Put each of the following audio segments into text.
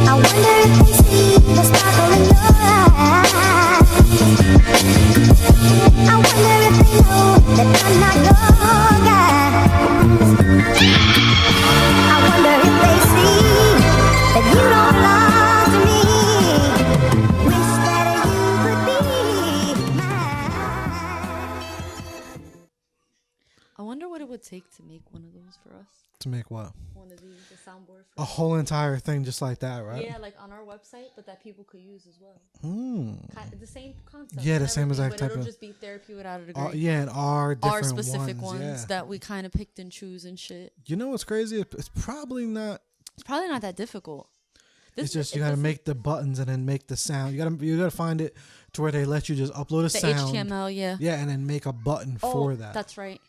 I wonder if they see the sparkle in your eyes. I wonder if they know that I'm not your guy. I wonder if they see that you don't belong to me. Wish that you could be mine. I wonder what it would take to make one of those for us. To make what? One of these, the soundboard. For A whole entire thing just like that, right? Yeah, like on our website, but that people could use as well. The same concept. Yeah, the and same everything, exact but type it'll of. just be therapy without a degree. Yeah, and our different specific ones yeah. that we kind of picked and choose and shit. You know what's crazy? It's probably not. It's probably not that difficult. It's just you gotta make the buttons and then make the sound. You gotta find it to where they let you just upload a the sound. HTML, yeah. Yeah, and then make a button for that. That's right.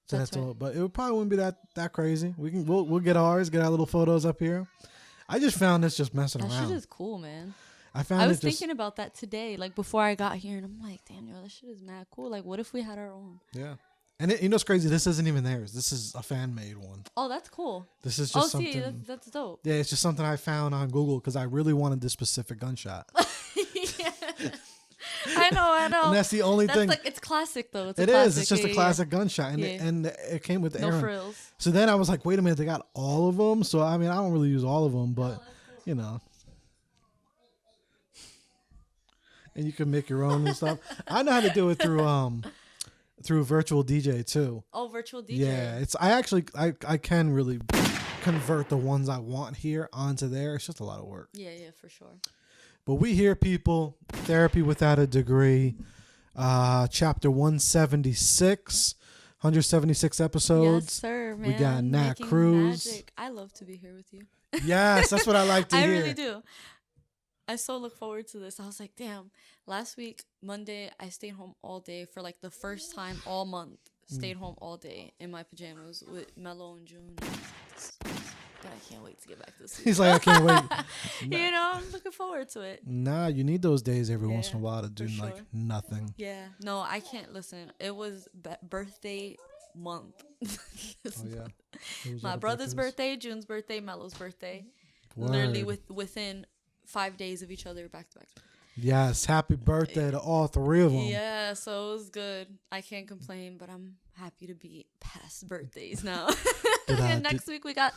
So that's all. But it probably wouldn't be that crazy. We'll get ours, get our little photos up here. I just found this just messing That around. shit is cool, man. I was thinking about that today, like before I got here, and I'm like, damn, yo, that shit is mad cool. Like, what if we had our own? Yeah. And you know what's crazy? This isn't even theirs. This is a fan made one. Oh, that's cool. This is just see, something. that's dope. Yeah, it's just something I found on Google because I really wanted this specific gunshot. Yeah. I know. And that's the only thing. Like, it's classic though. It is. It's just a classic gunshot, and it came with the no Aaron. frills. So then I was like, wait a minute, they got all of them. So I mean, I don't really use all of them, but you know. And you can make your own and stuff. I know how to do it through virtual DJ too. Oh, virtual DJ. Yeah, I can really convert the ones I want here onto there. It's just a lot of work. Yeah, for sure. But we hear people, therapy without a degree, chapter 176, 176 episodes. Yes, sir, man. We got Nat Making Cruz. Magic. I love to be here with you. Yes, that's what I like to I hear. really do. I so look forward to this. I was like, damn, last week, Monday, I stayed home all day for like the first time all month. Stayed home all day in my pajamas with Mello and June. But I can't wait to get back to sleep. He's like, I can't wait. You know, I'm looking forward to it. Nah, you need those days every once in a while to do like nothing. Yeah. No, I can't listen. It was birthday month. Oh, yeah. My brother's birthday, June's birthday, Mello's birthday. Word. Literally within 5 days of each other, back to back. Yes, happy birthday to all three of them. Yeah, so it was good. I can't complain, but I'm happy to be past birthdays now. And next week we got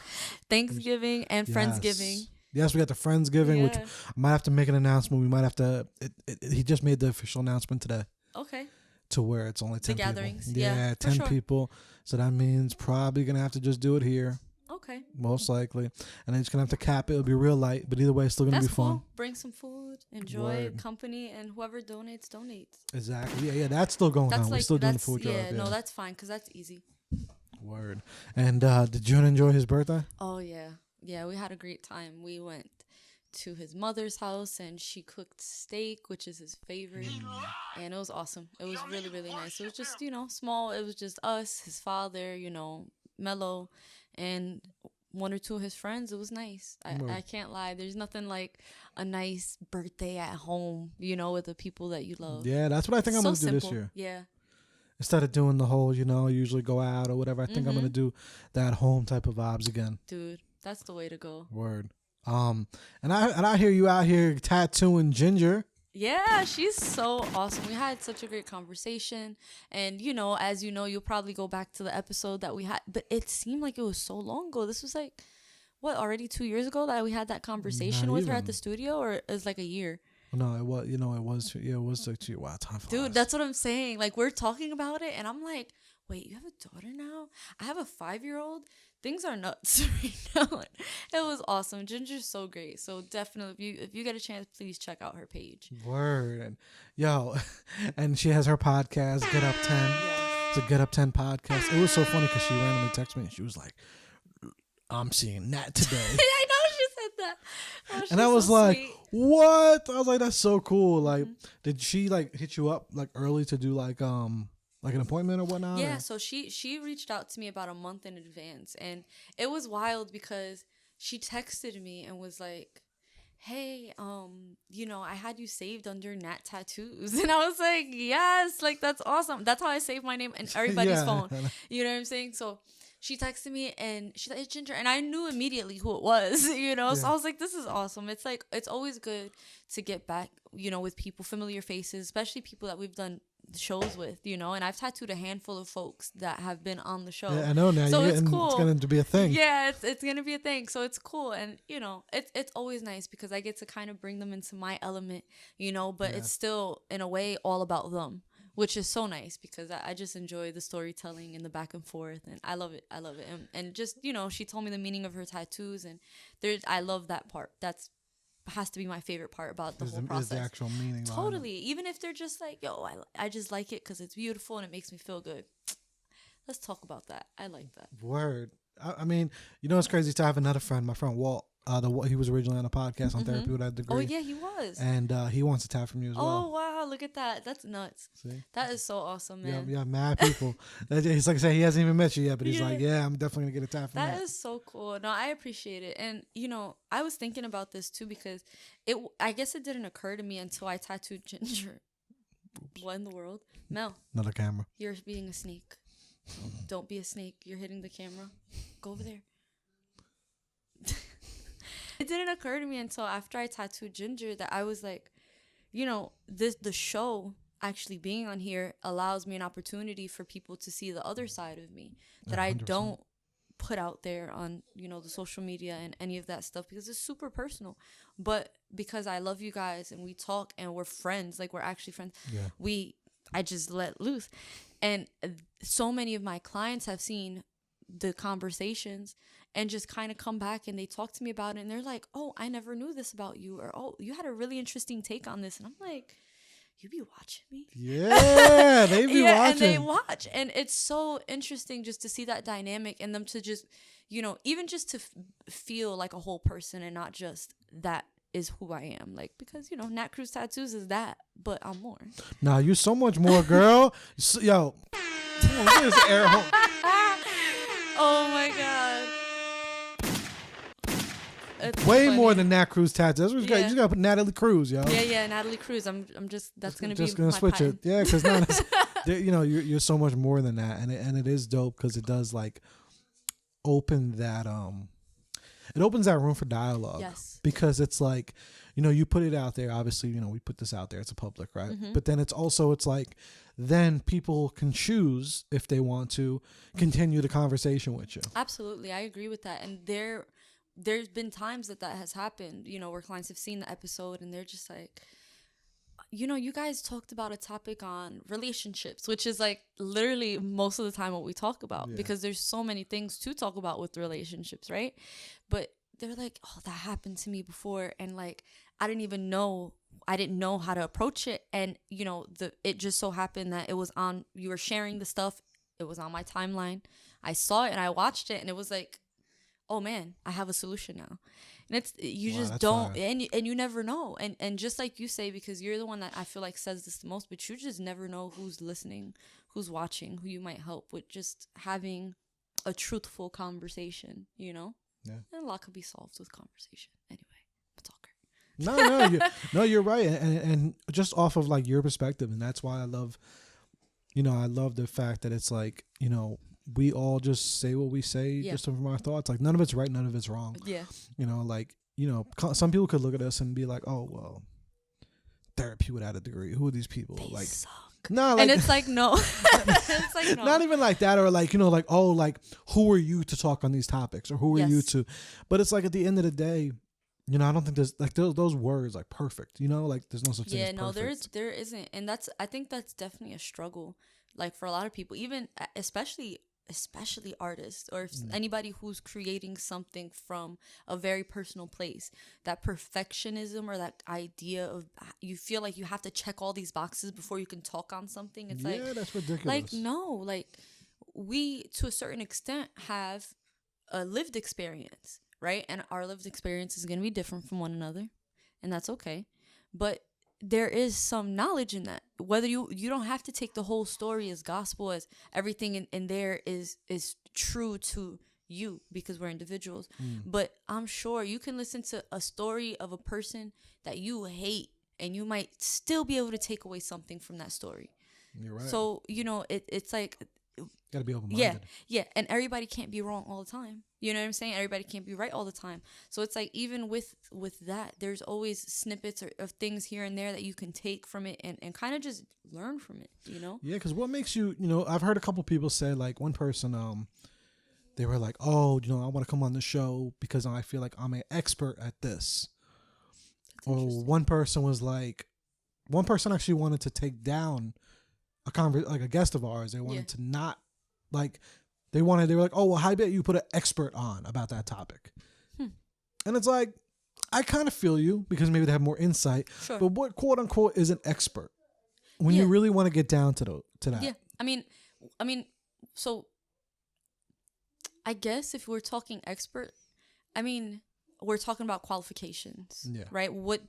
Thanksgiving and Friendsgiving. Yes, we got the Friendsgiving, which I might have to make an announcement. We might have to. He just made the official announcement today. Okay. To where it's only 10 the gatherings. People. Yeah, 10 people. So that means probably gonna have to just do it here. Okay. Most likely. And then it's going to have to cap it. It'll be real light. But either way, it's still going to be fun. Cool. Bring some food. Enjoy company. And whoever donates. Exactly. Yeah, that's still going on. We're still doing the food drive. Yeah, no, that's fine because that's easy. Word. And did June enjoy his birthday? Oh, yeah. Yeah, we had a great time. We went to his mother's house and she cooked steak, which is his favorite. And it was awesome. It was really, really nice. It was just, small. It was just us, his father, Mello, and one or two of his friends. It was nice. I can't lie. There's nothing like a nice birthday at home, with the people that you love. Yeah, that's what I think I'm going to do this year. Yeah. Instead of doing the whole, usually go out or whatever, I think I'm going to do that home type of vibes again. Dude, that's the way to go. Word. And I hear you out here tattooing Ginger. Yeah, she's so awesome. We had such a great conversation. And, as you know, you'll probably go back to the episode that we had. But it seemed like it was so long ago. This was like, already 2 years ago that we had that conversation with her at the studio? Or it was like a year? No, it was, it was like 2 years. Wow, time flies. Dude, that's what I'm saying. Like, we're talking about it. And I'm like, wait, you have a daughter now? I have a 5-year-old? Things are nuts right now. It was awesome. Ginger's so great. So definitely, if you get a chance, please check out her page. Word. And and she has her podcast, Get Up 10. It's a Get Up 10 podcast. It was so funny because she randomly texted me and she was like, I'm seeing Nat today. I know she said that. Oh, and I was so like, sweet. What? I was like, that's so cool. Like, did she hit you up early to do an appointment or whatnot? Yeah, so she reached out to me about a month in advance. And it was wild because she texted me and was like, hey, I had you saved under Nat Tattoos. And I was like, yes, that's awesome. That's how I save my name in everybody's phone. You know what I'm saying? So she texted me and she's like, it's Ginger. And I knew immediately who it was, you know? So Yeah. I was like, this is awesome. It's like, it's always good to get back, you know, with people, familiar faces, especially people that we've done shows with, you know? And I've tattooed a handful of folks that have been on the show. Yeah, I know now. So it's It's cool. going to be a thing. Yeah, it's going to be a thing. So it's cool. And, you know, it's always nice because I get to kind of bring them into my element, you know, but it's still, in a way, all about them, which is so nice because I just enjoy the storytelling and the back and forth. And I love it. I love it. And just, you know, she told me the meaning of her tattoos. And I love that part. That's has to be my favorite part about the whole process. Is the actual meaning. Totally. Even if they're just like, yo, I just like it because it's beautiful and it makes me feel good. Let's talk about that. I like that. Word. I mean, you know, it's crazy to have another friend, my friend Walt. He was originally on a podcast on therapy with that degree. Oh, yeah, he was. And he wants a tat from you as well. Oh, wow. Look at that. That's nuts. See? That is so awesome, man. Yeah, mad people. He's like I say, he hasn't even met you yet, but he's like, yeah, I'm definitely going to get a tat from that. That is so cool. No, I appreciate it. And, you know, I was thinking about this too because I guess it didn't occur to me until I tattooed Ginger. Oops. What in the world? Mel. Another camera. You're being a snake. Don't be a snake. You're hitting the camera. Go over there. It didn't occur to me until after I tattooed Ginger that I was like, you know, the show actually being on here allows me an opportunity for people to see the other side of me that 100%. I don't put out there on, you know, the social media and any of that stuff because it's super personal. But because I love you guys and we talk and we're friends, like we're actually friends, I just let loose. And so many of my clients have seen the conversations and just kind of come back and they talk to me about it and they're like, oh, I never knew this about you, or oh, you had a really interesting take on this. And I'm like, you be watching me? Yeah, they be watching. And they watch. And it's so interesting just to see that dynamic and them to just, you know, even just to feel like a whole person and not just that is who I am. Like, because, you know, Nat Cruz Tattoos is that, but I'm more. Nah, you're so much more, girl. Yo, come on, get this air home. Oh my God. It's way funny. more than Nat Cruz tattoos. You just gotta put Natalie Cruz, yo. Yeah, Natalie Cruz. I'm just that's gonna just be gonna my switch patent. it. Yeah, because you know, you're so much more than that, and it is dope because it does like open that it opens that room for dialogue. Yes. Because it's like, you know, you put it out there. Obviously, you know, we put this out there. It's a public, right? Mm-hmm. But then it's like then people can choose if they want to continue the conversation with you. Absolutely, I agree with that. And there's been times that has happened, you know, where clients have seen the episode and they're just like, you know, you guys talked about a topic on relationships, which is like literally most of the time what we talk about because there's so many things to talk about with relationships, right? But they're like, oh, that happened to me before. And like, I didn't know how to approach it. And, you know, it just so happened that you were sharing the stuff. It was on my timeline. I saw it and I watched it and it was like, oh man, I have a solution now. And you just don't, and you never know. And just like you say, because you're the one that I feel like says this the most, but you just never know who's listening, who's watching, who you might help with just having a truthful conversation, you know? Yeah. And a lot could be solved with conversation. Anyway, I'm a talker. No, you're right. And just off of like your perspective, and that's why I love the fact that it's like, you know, we all just say what we say just from our thoughts. Like none of it's right, none of it's wrong. Yeah. You know, like, you know, some people could look at us and be like, oh, well, therapy without a degree. Who are these people? They like, suck. No, like, and it's like, no. It's like, no. Not even like that, or like, you know, like, oh, like, who are you to talk on these topics, or who are you to? But it's like at the end of the day, you know, I don't think there's like those words like perfect. You know, like there's no such thing as perfect. There isn't, and I think that's definitely a struggle. Like for a lot of people, even especially artists or anybody who's creating something from a very personal place, that perfectionism or that idea of you feel like you have to check all these boxes before you can talk on something. It's like, that's ridiculous. Like, no, like we to a certain extent have a lived experience, right? And our lived experience is going to be different from one another, and that's okay. But there is some knowledge in that. Whether you don't have to take the whole story as gospel, as everything in there is true to you, because we're individuals. But I'm sure you can listen to a story of a person that you hate and you might still be able to take away something from that story. You're right. So, you know, it's like Gotta be open-minded. Yeah, and everybody can't be wrong all the time. You know what I'm saying? Everybody can't be right all the time. So it's like, even with that, there's always snippets of things here and there that you can take from it and kind of just learn from it, you know? Yeah, because what makes you, I've heard a couple people say, like, one person, they were like, oh, I want to come on the show because I feel like I'm an expert at this. Or one person was like, one person actually wanted to take down a guest of ours. They wanted to not, like, they were like, oh, well, how about you put an expert on about that topic? And it's like, I kind of feel you, because maybe they have more insight. Sure. But what, quote unquote, is an expert when you really want to get down to that? Yeah. I mean, so I guess if we're talking expert, I mean, we're talking about qualifications, right? What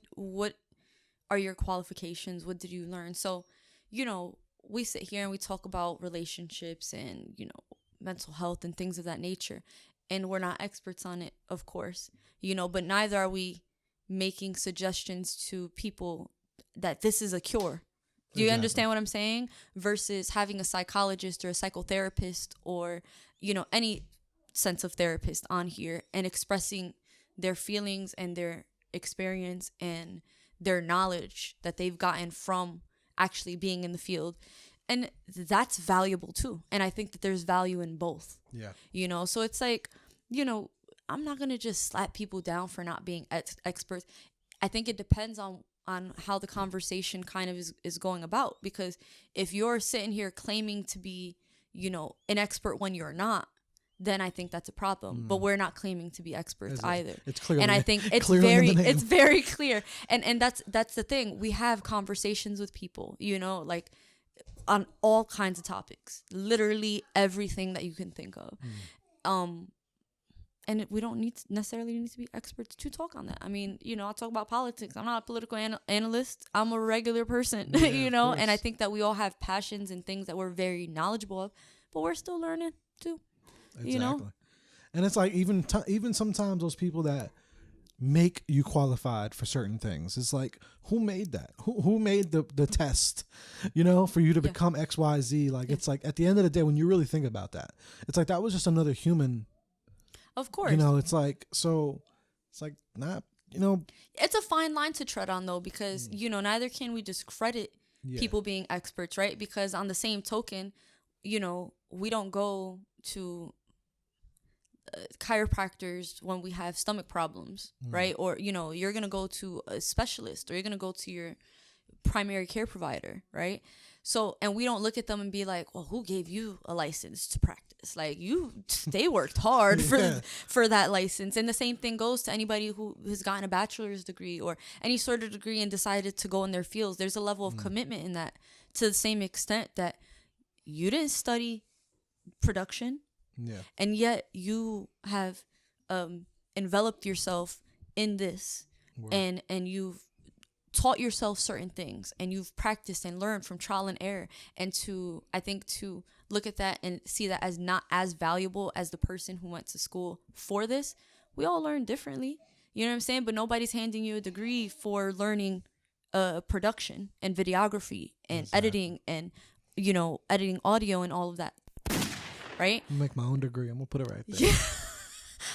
are your qualifications? What did you learn? So, we sit here and we talk about relationships and, mental health and things of that nature. And we're not experts on it, of course, but neither are we making suggestions to people that this is a cure. Do you understand what I'm saying? Versus having a psychologist or a psychotherapist or, any sense of therapist on here and expressing their feelings and their experience and their knowledge that they've gotten from actually being in the field. And that's valuable too. And I think that there's value in both. Yeah. So it's like, I'm not going to just slap people down for not being experts. I think it depends on how the conversation kind of is going about. Because if you're sitting here claiming to be, an expert when you're not, then I think that's a problem. But we're not claiming to be experts either. It's clear. And I think it's very clear. And that's the thing. We have conversations with people, like on all kinds of topics, literally everything that you can think of. And we don't necessarily need to be experts to talk on that. I mean, I talk about politics. I'm not a political analyst. I'm a regular person, and I think that we all have passions and things that we're very knowledgeable of, but we're still learning too. Exactly. And it's like, even sometimes those people that make you qualified for certain things, it's like, who made that? Who made the test, for you to become XYZ? Like, it's like, at the end of the day, when you really think about that, it's like, that was just another human. Of course. It's like, so it's like, not, it's a fine line to tread on though, because, neither can we discredit people being experts, right? Because on the same token, we don't go to chiropractors when we have stomach problems, right? Or, you're going to go to a specialist, or you're going to go to your primary care provider, right? So, and we don't look at them and be like, well, who gave you a license to practice? Like, they worked hard for that license. And the same thing goes to anybody who has gotten a bachelor's degree or any sort of degree and decided to go in their fields. There's a level of commitment in that, to the same extent that you didn't study production. Yeah. And yet you have enveloped yourself in this. Word. and you've taught yourself certain things, and you've practiced and learned from trial and error. And to look at that and see that as not as valuable as the person who went to school for this. We all learn differently. You know what I'm saying? But nobody's handing you a degree for learning production and videography and editing and, editing audio and all of that. Right? I'll make my own degree. I'm going to put it right there. Yeah.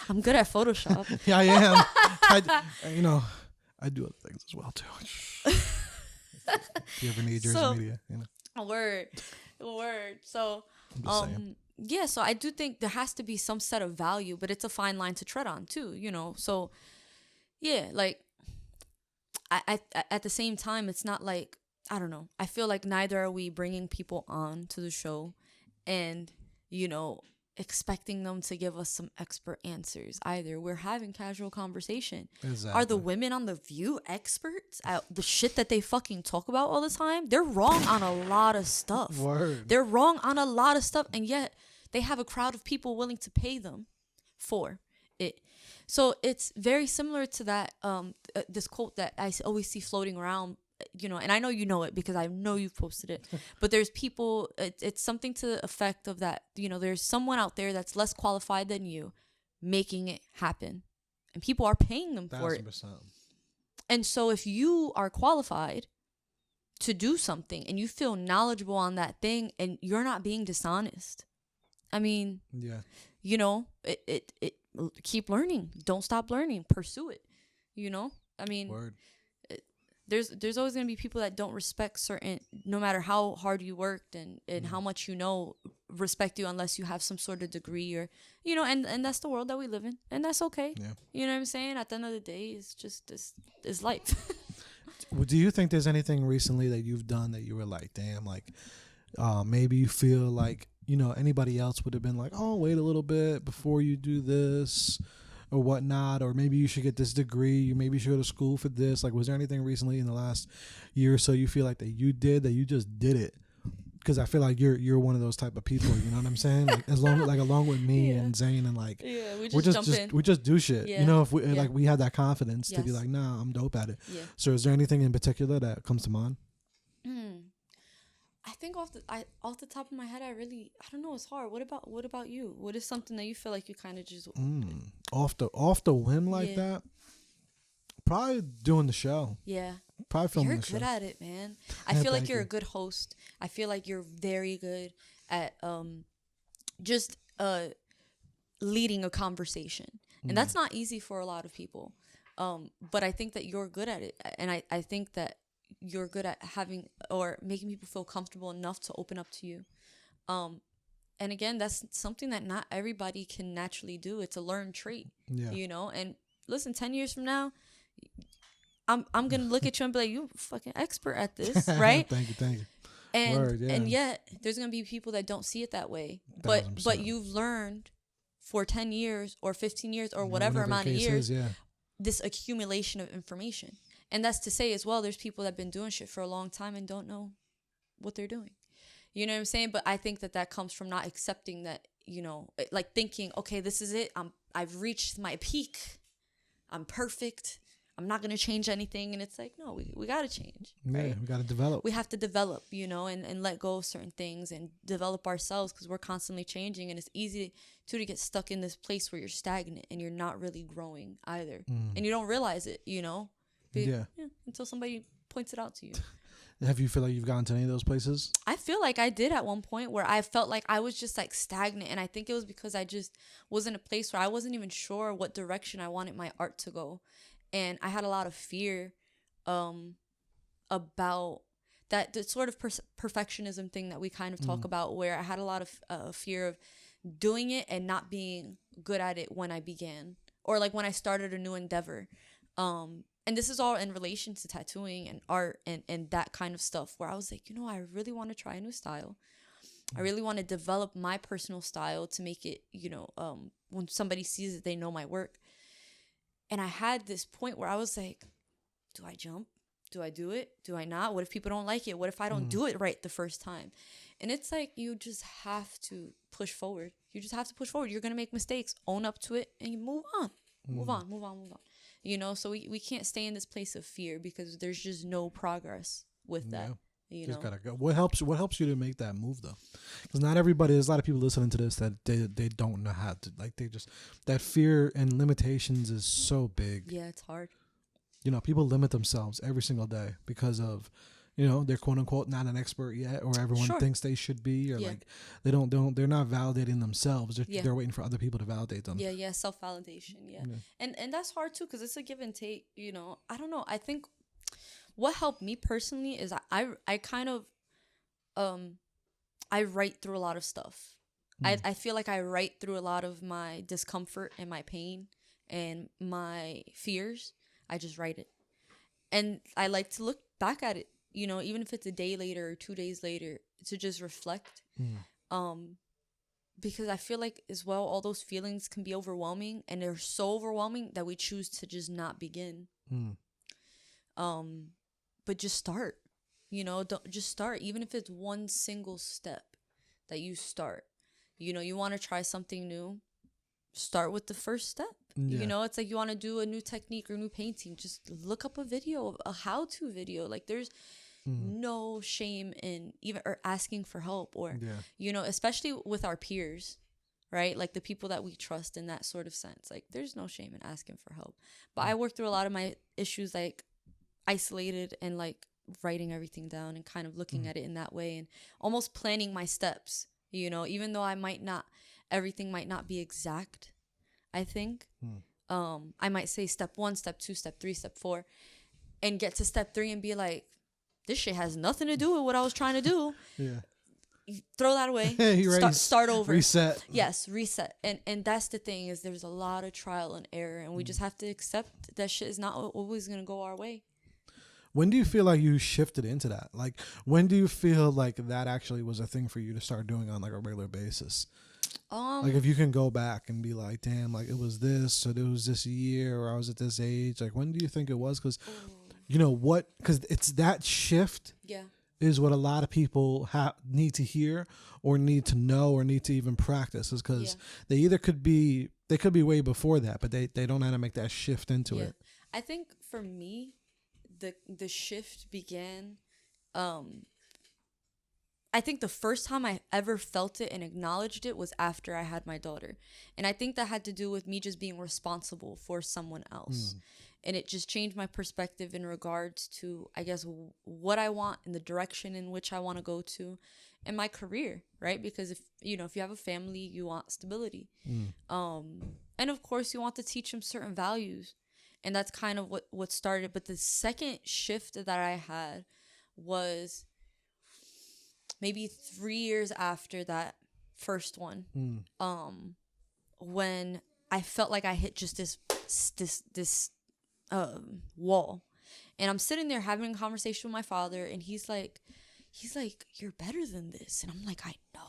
I'm good at Photoshop. Yeah, I am. I do other things as well, too. If you ever need Jersey media, Word. So, so I do think there has to be some set of value, but it's a fine line to tread on, too, So, yeah, like, I at the same time, it's not like, I don't know. I feel like neither are we bringing people on to the show and, expecting them to give us some expert answers either. We're having casual conversation. Exactly. Are the women on The View experts at the shit that they fucking talk about all the time? They're wrong on a lot of stuff. Word. They're wrong on a lot of stuff, and yet they have a crowd of people willing to pay them for it. So it's very similar to that this quote that I always see floating around, and I know you know it because I know you've posted it, but there's people, it's something to the effect of that, there's someone out there that's less qualified than you making it happen, and people are paying them for it. 1,000%. And so if you are qualified to do something and you feel knowledgeable on that thing and you're not being dishonest. I mean, you know, it keep learning. Don't stop learning. Pursue it. You know, I mean, Word. There's always going to be people that don't respect certain, no matter how hard you worked and how much you know, respect you unless you have some sort of degree or, you know, and that's the world that we live in. And that's okay. Yeah. You know what I'm saying? At the end of the day, it's just this life. Do you think there's anything recently that you've done that you were like, damn, like maybe you feel like, you know, anybody else would have been like, oh, wait a little bit before you do this or whatnot, or maybe you should get this degree, maybe you should go to school for this. Like, was there anything recently in the last year or so you feel like that you just did it? Because I feel like you're one of those type of people, you know what I'm saying? Like along with me and Zane and like, we just jump in. We just do shit. Yeah. You know, if we like we have that confidence to be like, nah, I'm dope at it. Yeah. So is there anything in particular that comes to mind? I think off the top of my head, I don't know. It's hard. What about you? What is something that you feel like you kind of just off the whim like that? Probably doing the show. Yeah. Probably filming You're the show. Good at it, man. I feel like you're a good host. I feel like you're very good at just leading a conversation, and that's not easy for a lot of people. But I think that you're good at it, and I think that you're good at having or making people feel comfortable enough to open up to you. And again, that's something that not everybody can naturally do. It's a learned trait, you know? And listen, 10 years from now, I'm going to look at you and be like, you fucking expert at this, right? Thank you. And, Word, and yet there's going to be people that don't see it that way, but you've learned for 10 years or 15 years or whatever amount of years, this accumulation of information. And that's to say as well, there's people that have been doing shit for a long time and don't know what they're doing. You know what I'm saying? But I think that comes from not accepting that, you know, like thinking, okay, this is it. I've reached my peak. I'm perfect. I'm not going to change anything. And it's like, no, we got to change. Right? Yeah, we got to develop. We have to develop, you know, and let go of certain things and develop ourselves because we're constantly changing. And it's easy to get stuck in this place where you're stagnant and you're not really growing either. And you don't realize it, you know? Until somebody points it out to you. Have you feel like you've gotten to any of those places? I feel like I did at one point where I felt like I was just like stagnant. And I think it was because I just was in a place where I wasn't even sure what direction I wanted my art to go. And I had a lot of fear about that the sort of perfectionism thing that we kind of talk about, where I had a lot of fear of doing it and not being good at it when I began, or like when I started a new endeavor. And this is all in relation to tattooing and art and that kind of stuff, where I was like, you know, I really want to try a new style. I really want to develop my personal style to make it, you know, when somebody sees it, they know my work. And I had this point where I was like, do I jump? Do I do it? Do I not? What if people don't like it? What if I don't do it right the first time? And it's like, you just have to push forward. You just have to push forward. You're going to make mistakes. Own up to it and you move on. Move on. You know, so we can't stay in this place of fear because there's just no progress with that. You just know? gotta go. What helps you to make that move though? Because not everybody. There's a lot of people listening to this that they don't know how to. Like they just that fear and limitations is so big. Yeah, it's hard. You know, people limit themselves every single day because of, you know, they're quote unquote not an expert yet, or everyone thinks they should be, or like they're not validating themselves. They're waiting for other people to validate them. Yeah, self-validation. Yeah. And that's hard too, because it's a give and take. You know, I don't know. I think what helped me personally is I kind of I write through a lot of stuff. I feel like I write through a lot of my discomfort and my pain and my fears. I just write it, and I like to look back at it. You know, even if it's a day later or 2 days later, to just reflect. Because I feel like as well, all those feelings can be overwhelming, and they're so overwhelming that we choose to just not begin. But just start, you know, just start. Even if it's one single step that you start, you know, you want to try something new, start with the first step. You know, it's like you want to do a new technique or new painting, just look up a video, a how-to video. Like there's no shame in even or asking for help, or you know, especially with our peers, right? Like the people that we trust in that sort of sense. Like there's no shame in asking for help. But I worked through a lot of my issues like isolated and like writing everything down and kind of looking at it in that way and almost planning my steps, you know, even though everything might not be exact, I think. I might say step 1, step 2, step 3, step 4, and get to step 3 and be like, this shit has nothing to do with what I was trying to do. Yeah. Throw that away. Start over. Reset. Yes, reset. And that's the thing, is there's a lot of trial and error, and we just have to accept that shit is not always going to go our way. When do you feel like you shifted into that? Like, when do you feel like that actually was a thing for you to start doing on like a regular basis? Like, if you can go back and be like, damn, like it was this, or it was this year, or I was at this age. Like, when do you think it was? Because, you know what? Because it's that shift. Yeah. Is what a lot of people need to hear, or need to know, or need to even practice. Is because they either could be way before that, but they don't know how to make that shift into it. I think for me, the shift began. I think the first time I ever felt it and acknowledged it was after I had my daughter, and I think that had to do with me just being responsible for someone else. And it just changed my perspective in regards to, I guess, what I want and the direction in which I want to go to in my career, right? Because if you have a family, you want stability. And of course, you want to teach them certain values. And that's kind of what started. But the second shift that I had was maybe 3 years after that first one, when I felt like I hit just this wall. And I'm sitting there having a conversation with my father, and he's like, you're better than this. And I'm like, I know.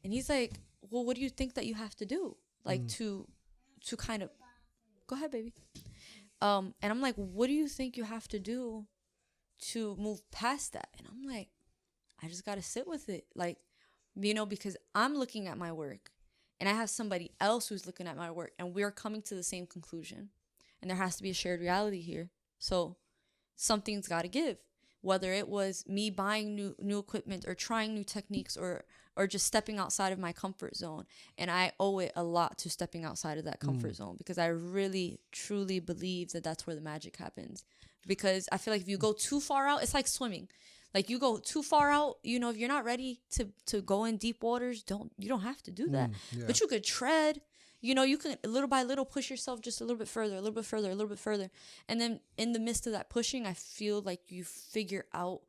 And he's like, well, what do you think that you have to do? Like to kind of, go ahead, baby. And I'm like, what do you think you have to do to move past that? And I'm like, I just got to sit with it. Like, because I'm looking at my work, and I have somebody else who's looking at my work, and we're coming to the same conclusion. And there has to be a shared reality here. So something's got to give. Whether it was me buying new equipment, or trying new techniques, or just stepping outside of my comfort zone. And I owe it a lot to stepping outside of that comfort zone, because I really, truly believe that that's where the magic happens. Because I feel like if you go too far out, it's like swimming. Like, you go too far out, if you're not ready to go in deep waters, you don't have to do that. But you could tread. You can little by little push yourself just a little bit further, a little bit further, a little bit further. And then in the midst of that pushing, I feel like you figure out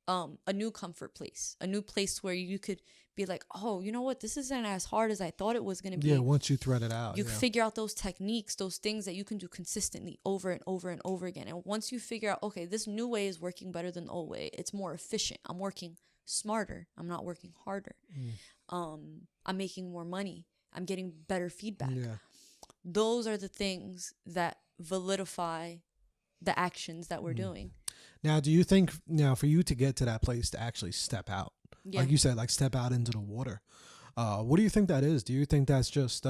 a new comfort place, a new place where you could be like, oh, you know what? This isn't as hard as I thought it was going to be. Yeah, once you thread it out. You figure out those techniques, those things that you can do consistently over and over and over again. And once you figure out, okay, this new way is working better than the old way. It's more efficient. I'm working smarter. I'm not working harder. I'm making more money. I'm getting better feedback. Yeah. Those are the things that validify the actions that we're doing. Now, do you think, for you to get to that place to actually step out, like you said, like step out into the water, what do you think that is? Do you think that's just,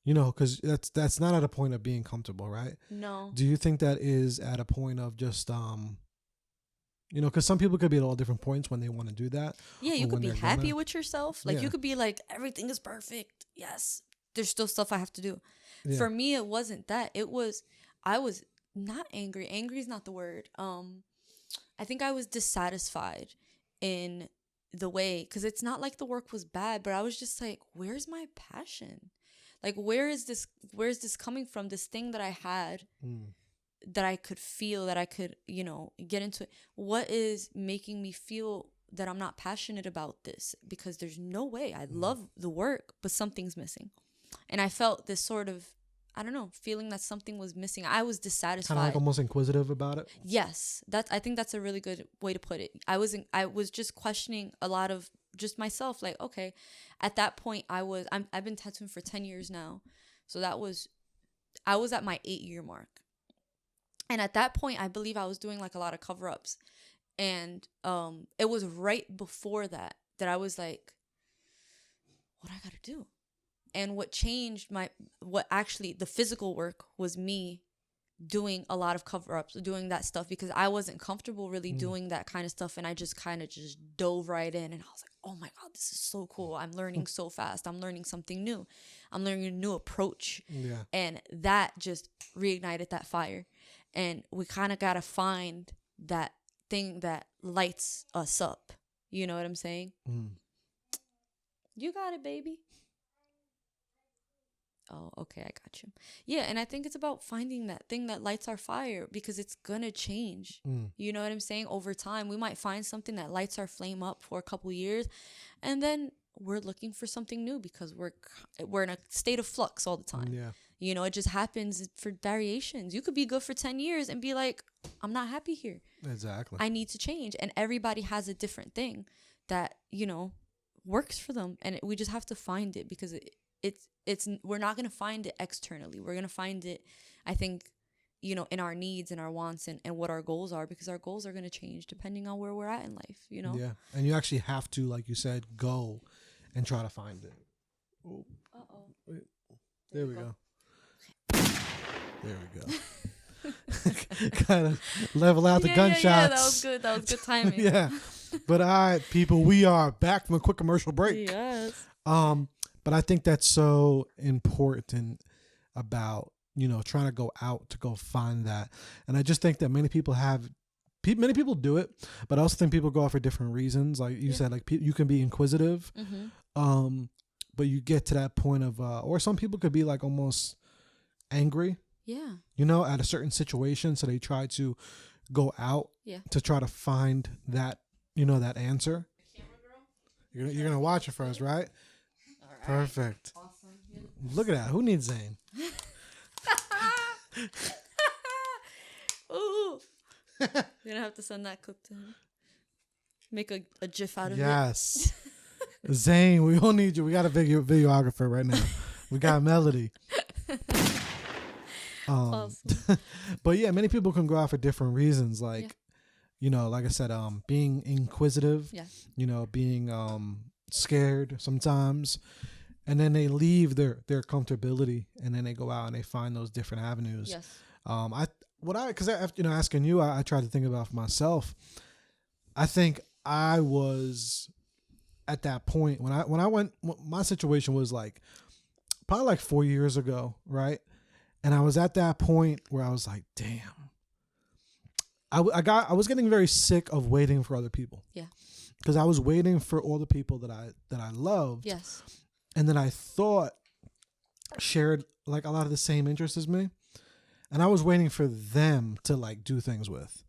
because that's not at a point of being comfortable, right? No. Do you think that is at a point of just, because some people could be at all different points when they want to do that. Yeah, you could be happy with yourself. Like, you could be like, everything is perfect. Yes, there's still stuff I have to do. Yeah. For me, it wasn't that. I was not angry. Angry is not the word. I think I was dissatisfied in the way, because it's not like the work was bad, but I was just like, where's my passion? Like, where is this coming from? This thing that I had. That I could feel, that I could, get into it. What is making me feel that I'm not passionate about this? Because there's no way. I love the work, but something's missing. And I felt this sort of, I don't know, feeling that something was missing. I was dissatisfied. Kind of like almost inquisitive about it? Yes. I think that's a really good way to put it. I was just questioning a lot of just myself. Like, okay, at that point I've been tattooing for 10 years now. So I was at my 8-year mark. And at that point, I believe I was doing like a lot of cover-ups. And it was right before that I was like, what I got to do? And what changed the physical work was me doing a lot of cover-ups, doing that stuff, because I wasn't comfortable really doing that kind of stuff. And I just kind of just dove right in. And I was like, oh my God, this is so cool. I'm learning so fast. I'm learning something new. I'm learning a new approach. Yeah. And that just reignited that fire. And we kind of got to find that thing that lights us up. You know what I'm saying? You got it, baby. Oh, okay, I got you. Yeah, and I think it's about finding that thing that lights our fire, because it's gonna change. You know what I'm saying? Over time, we might find something that lights our flame up for a couple years, and then we're looking for something new because we're in a state of flux all the time. Yeah. You know, it just happens for variations. You could be good for 10 years and be like, I'm not happy here. Exactly. I need to change. And everybody has a different thing that, you know, works for them. And we just have to find it, because we're not going to find it externally. We're going to find it, I think, you know, in our needs and our wants and what our goals are, because our goals are going to change depending on where we're at in life, you know? Yeah. And you actually have to, like you said, go and try to find it. Oh. Uh-oh. Wait. There we go. There we go. Kind of level out the gunshots. Yeah, that was good. That was good timing. Yeah. But all right, people, we are back from a quick commercial break. Yes. But I think that's so important about, you know, trying to go out to go find that. And I just think that many people do it, but I also think people go out for different reasons. Like you said, like you can be inquisitive, but you get to that point of, or some people could be like almost angry. Yeah. You know, at a certain situation. So they try to go out to try to find that, you know, that answer. You're going to watch it first, right? All right. Perfect. Awesome. Look at that. Who needs Zane? Ooh. You're going to have to send that clip to him. Make a gif out of it. Yes. Zane, we all need you. We got a videographer right now. We got Melody. Awesome. But yeah, many people can go out for different reasons. Like, you know, like I said, being inquisitive, you know, being scared sometimes, and then they leave their comfortability, and then they go out and they find those different avenues. Yes. Because you know, asking you, I tried to think about for myself. I think I was at that point when I went. My situation was like probably like 4 years ago, right? And I was at that point where I was like, damn. I was getting very sick of waiting for other people. Yeah. Because I was waiting for all the people that I loved. Yes. And then I thought shared like a lot of the same interests as me. And I was waiting for them to like do things with.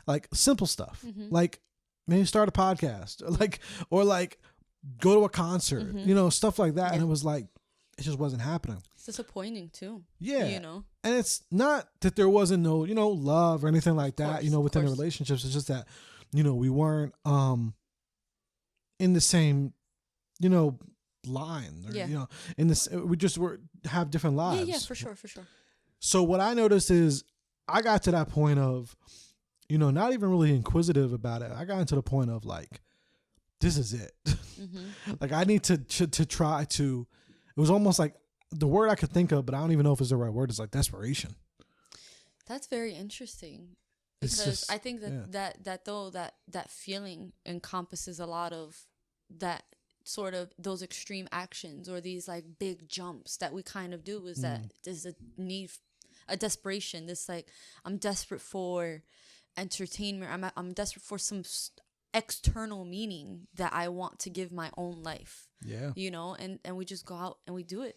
Like simple stuff. Like maybe start a podcast. Or like go to a concert. You know, stuff like that. Yeah. And it was like, it just wasn't happening. It's disappointing too. Yeah. You know? And it's not that there wasn't no, you know, love or anything like that, you know, within the relationships. It's just that, you know, we weren't in the same, you know, line. Or, you know, in this, we just have different lives. Yeah, for sure. So what I noticed is I got to that point of, you know, not even really inquisitive about it. I got into the point of like, this is it. Like I need to try to, it was almost like the word I could think of, but I don't even know if it's the right word. It's like desperation. That's very interesting, because I think that feeling encompasses a lot of that sort of those extreme actions or these like big jumps that we kind of do. Is that there's a need, a desperation. This like I'm desperate for entertainment. I'm desperate for some external meaning that I want to give my own life. Yeah. You know, and we just go out and we do it.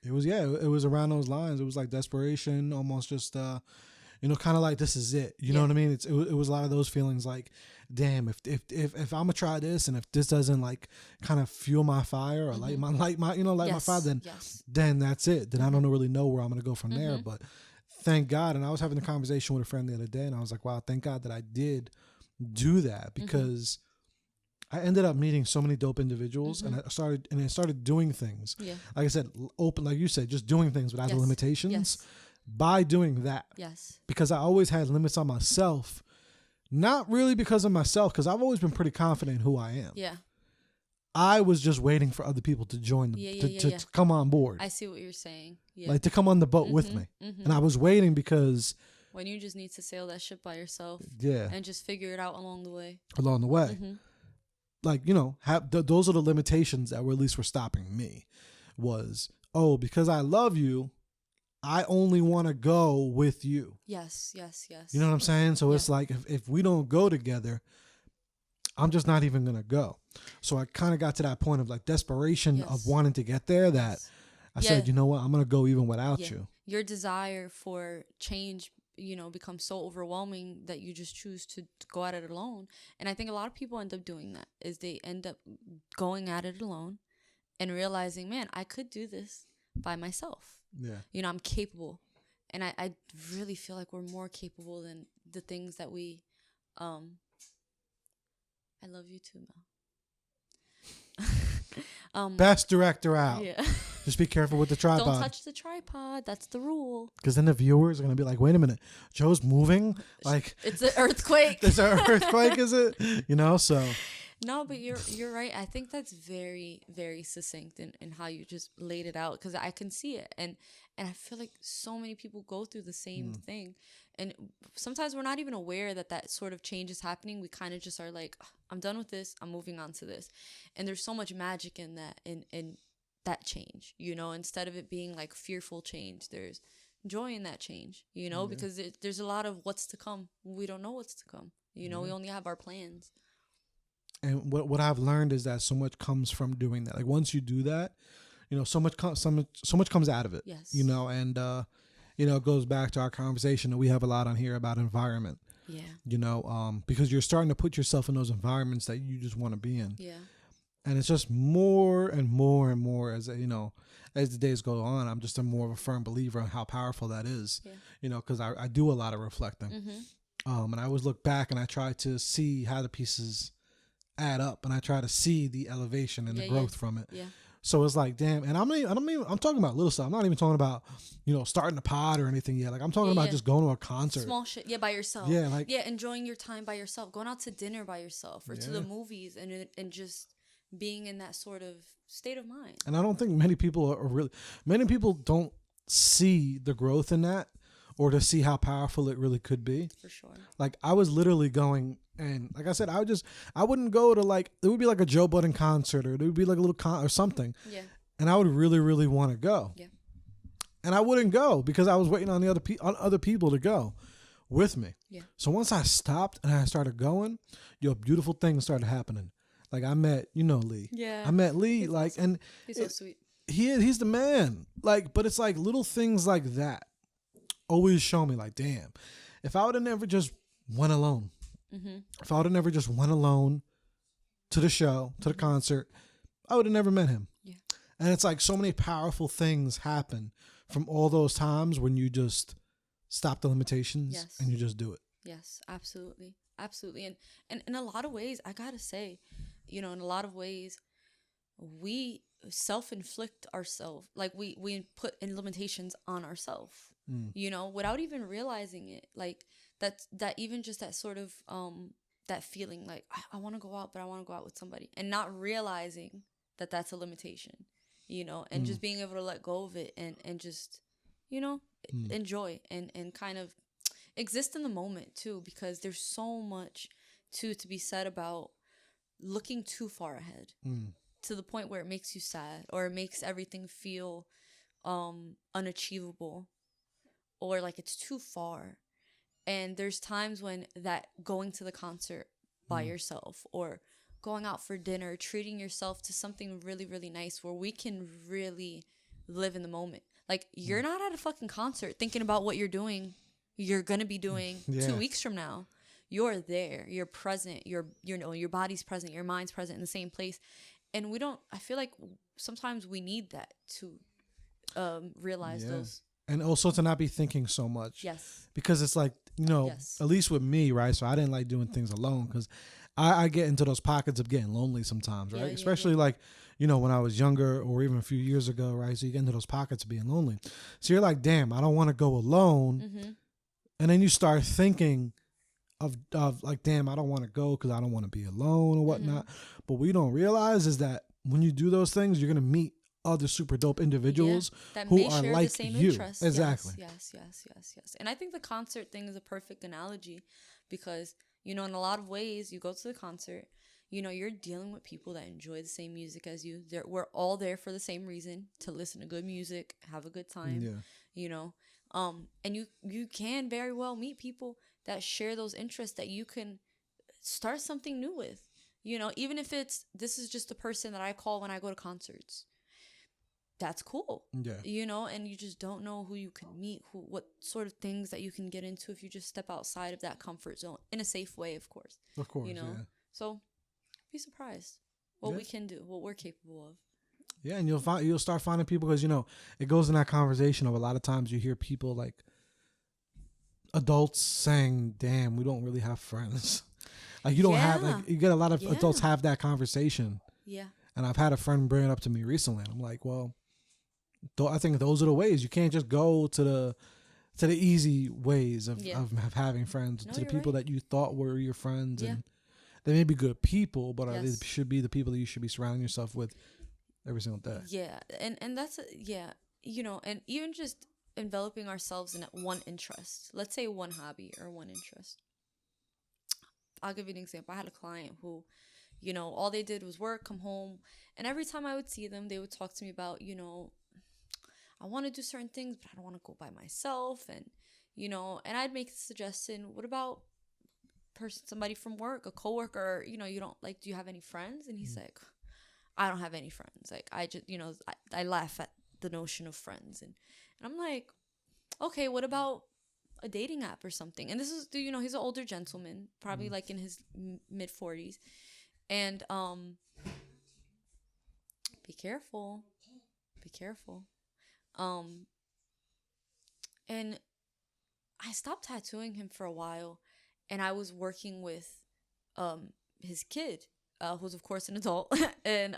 It was around those lines. It was like desperation, almost just, you know, kind of like this is it. You know what I mean? It was a lot of those feelings like, damn, if I'm gonna try this, and if this doesn't like kind of fuel my fire or light my my fire, then that's it. Then I don't really know where I'm gonna go from there. But thank God. And I was having a conversation with a friend the other day, and I was like, wow, thank God that I did do that, because I ended up meeting so many dope individuals, and I started doing things. Yeah. Like I said, open, like you said, just doing things without the limitations. Yes. By doing that. Yes. Because I always had limits on myself, not really because of myself, because I've always been pretty confident in who I am. Yeah. I was just waiting for other people to join, to come on board. I see what you're saying. Yeah. Like to come on the boat with me. And I was waiting because when you just need to sail that ship by yourself. Yeah. And just figure it out along the way. Like, you know, those are the limitations that at least were stopping me. Was, because I love you, I only want to go with you. Yes. You know what I'm saying? So Yeah. it's like if we don't go together, I'm just not even going to go. So I kind of got to that point of like desperation Yes. of wanting to get there that Yes. I said, you know what? I'm going to go even without Yeah. you. Your desire for change, becomes so overwhelming that you just choose to go at it alone. And I think a lot of people end up doing that, is they end up going at it alone and realizing, man, I could do this by myself. Yeah. I'm capable. And I really feel like we're more capable than the things that we, I love you too, Mel. Best director out. Yeah. Just be careful with the tripod. Don't touch the tripod. That's the rule. Because then the viewers are going to be like, wait a minute, Joe's moving? Like, It's an earthquake. it's an earthquake, is it? So. No, but you're right. I think that's very, very succinct in how you just laid it out, because I can see it. And I feel like so many people go through the same thing. And sometimes we're not even aware that sort of change is happening. We kind of just are like, I'm done with this. I'm moving on to this. And there's so much magic in that, in that change, instead of it being like fearful change, there's joy in that change, because there's a lot of what's to come. We don't know what's to come. We only have our plans. And what I've learned is that so much comes from doing that. Like once you do that, so much comes out of it. Yes. And it goes back to our conversation that we have a lot on here about environment. Yeah. Because you're starting to put yourself in those environments that you just want to be in. Yeah. And it's just more and more and more as the days go on. I'm just more of a firm believer on how powerful that is. Yeah. Because I do a lot of reflecting. Mm-hmm. And I always look back and I try to see how the pieces add up, and I try to see the elevation and the growth from it. Yeah. So it's like, damn. And I'm talking about little stuff. I'm not even talking about, starting a pod or anything yet. Like I'm talking about just going to a concert. Small shit. Yeah. By yourself. Yeah. Like, enjoying your time by yourself, going out to dinner by yourself or to the movies and just being in that sort of state of mind. And I don't think many people many people don't see the growth in that, or to see how powerful it really could be. For sure. Like I was literally going, and like I said, I wouldn't go to like, it would be like a Joe Budden concert, or there would be like a little or something. Yeah. And I would really, really want to go. Yeah. And I wouldn't go because I was waiting on other people to go with me. Yeah. So once I stopped and I started going, beautiful things started happening. Like I met, Lee. Yeah. I met Lee, He's like, awesome. and He's so sweet. he's the man. Like, but it's like little things like that always show me like, damn, if I would have never just went alone, if I would have never just went alone to the show, to the concert, I would have never met him. Yeah. And it's like so many powerful things happen from all those times when you just stop the limitations and you just do it. Yes, absolutely. Absolutely. And in a lot of ways, I gotta say, in a lot of ways, we self-inflict ourselves. Like we put in limitations on ourselves, without even realizing it. Like that even just that sort of, that feeling like I want to go out, but I want to go out with somebody, and not realizing that that's a limitation, and just being able to let go of it and just, enjoy and kind of exist in the moment too, because there's so much to be said about looking too far ahead to the point where it makes you sad, or it makes everything feel unachievable, or like it's too far. And there's times when that going to the concert by yourself, or going out for dinner, treating yourself to something really, really nice where we can really live in the moment. Like you're not at a fucking concert thinking about what you're going to be doing 2 weeks from now. You're there, you're present, your body's present, your mind's present in the same place. And I feel like sometimes we need that to realize those. And also to not be thinking so much. Yes. Because it's like, at least with me, right? So I didn't like doing things alone, because I get into those pockets of getting lonely sometimes, right? Especially like, when I was younger, or even a few years ago, right? So you get into those pockets of being lonely. So you're like, damn, I don't want to go alone. And then you start thinking of like, damn, I don't want to go because I don't want to be alone or whatnot. But what you don't realize is that when you do those things, you're going to meet other super dope individuals who are like the same you. Interests. Exactly. Yes. And I think the concert thing is a perfect analogy, because, in a lot of ways, you go to the concert, you're dealing with people that enjoy the same music as you. We're all there for the same reason, to listen to good music, have a good time. you know. And you can very well meet people that share those interests that you can start something new with, you know, even if this is just the person that I call when I go to concerts. That's cool. Yeah. You know, and you just don't know who you can meet, what sort of things that you can get into if you just step outside of that comfort zone in a safe way, of course. Of course, you know. yeah. So be surprised what we can do, what we're capable of. Yeah, and you'll start finding people, because, you know, it goes in that conversation of a lot of times you hear people like adults saying, "Damn, we don't really have friends." Like you don't have, like, you get a lot of adults have that conversation. Yeah. And I've had a friend bring it up to me recently, and I'm like, well, I think those are the ways. You can't just go to the easy ways of having friends, to the people that you thought were your friends, and they may be good people, but they should be the people that you should be surrounding yourself with every single day. Yeah, and that's you know, and even just enveloping ourselves in one interest. Let's say one hobby or one interest. I'll give you an example. I had a client who, you know, all they did was work, come home, and every time I would see them, they would talk to me about, you know, I want to do certain things, but I don't want to go by myself, and, you know, and I'd make the suggestion, what about somebody from work, a coworker, you know, you don't, like, do you have any friends? And he's like, I don't have any friends. Like, I just, you know, I laugh at the notion of friends, and I'm like, okay, what about a dating app or something? And this is, you know, he's an older gentleman, probably like in his mid 40s. And be careful. And I stopped tattooing him for a while, and I was working with his kid, who's of course an adult. And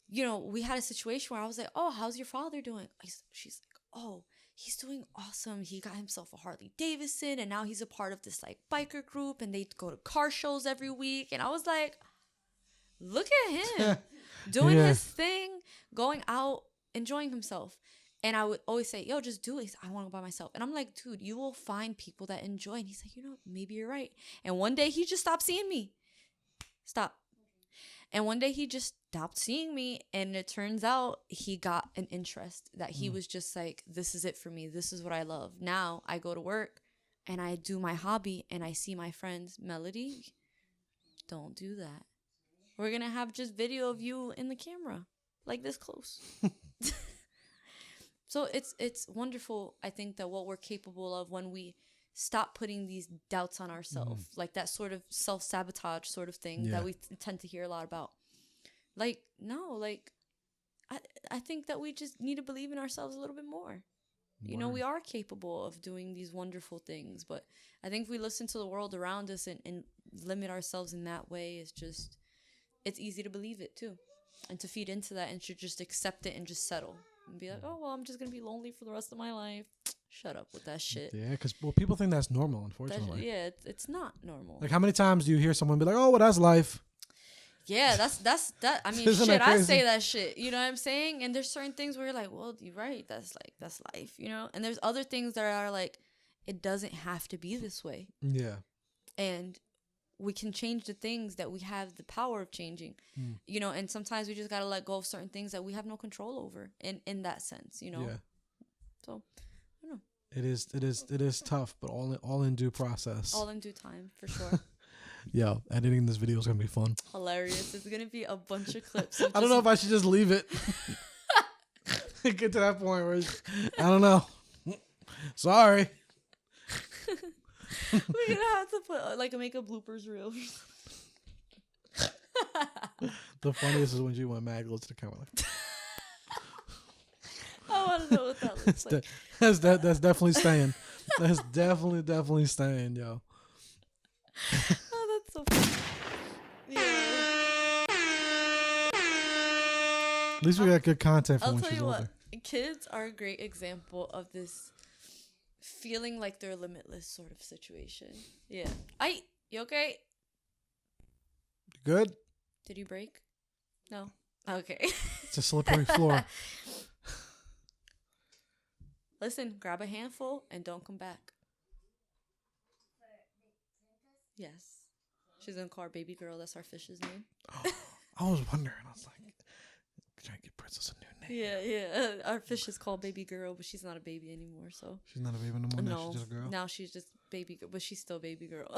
you know, we had a situation where I was like, oh, how's your father doing? She's like, oh, he's doing awesome. He got himself a Harley Davidson, and now he's a part of this like biker group, and they go to car shows every week. And I was like, look at him doing his thing, going out, enjoying himself. And I would always say, yo, just do it. I want to go by myself. And I'm like, dude, you will find people that enjoy. And he's like, you know, maybe you're right. And one day he just stopped seeing me. And one day he just stopped seeing me, and it turns out he got an interest that he was just like, this is it for me. This is what I love. Now I go to work and I do my hobby, and I see my friends. Melody, don't do that. We're going to have just video of you in the camera, like this close. So it's wonderful, I think, that what we're capable of when we stop putting these doubts on ourselves, like that sort of self-sabotage sort of thing that we tend to hear a lot about. Like, no, like, I think that we just need to believe in ourselves a little bit more. You know, we are capable of doing these wonderful things, but I think if we listen to the world around us and limit ourselves in that way, it's easy to believe it too, and to feed into that, and to just accept it and just settle and be like, oh, well, I'm just going to be lonely for the rest of my life. Shut up with that shit. Yeah, because people think that's normal, unfortunately. It's not normal. Like, how many times do you hear someone be like, oh, well, that's life? Yeah, that's that. I mean, shit, I say that shit. You know what I'm saying? And there's certain things where you're like, well, you're right. That's life, you know? And there's other things that are like, it doesn't have to be this way. Yeah. And we can change the things that we have the power of changing, you know? And sometimes we just got to let go of certain things that we have no control over in that sense, you know? Yeah. So, I don't know. It is tough, but all in due process. All in due time, for sure. Yeah, editing this video is going to be fun. Hilarious. It's going to be a bunch of clips. I don't know if I should just leave it. Get to that point where I don't know. Sorry. We're going to have to put, make a bloopers reel. The funniest is when she went mad, goes to the camera like... I want to know what that looks like. That's definitely staying. That's definitely staying, yo. Oh, that's so funny. Yeah. At least we got good content for when she's older. I'll tell you what, kids are a great example of this feeling like they're limitless sort of situation. Yeah. You okay? Good? Did you break? No? Okay. It's a slippery floor. Listen, grab a handful and don't come back. Yes. She's gonna call her baby girl. That's our fish's name. I was wondering. I was like, trying to get Princess a new name. Yeah. Our fish is called Baby Girl, but she's not a baby anymore. So She's not a baby no more. Now no, she's just a girl. now she's just baby, but she's still Baby Girl.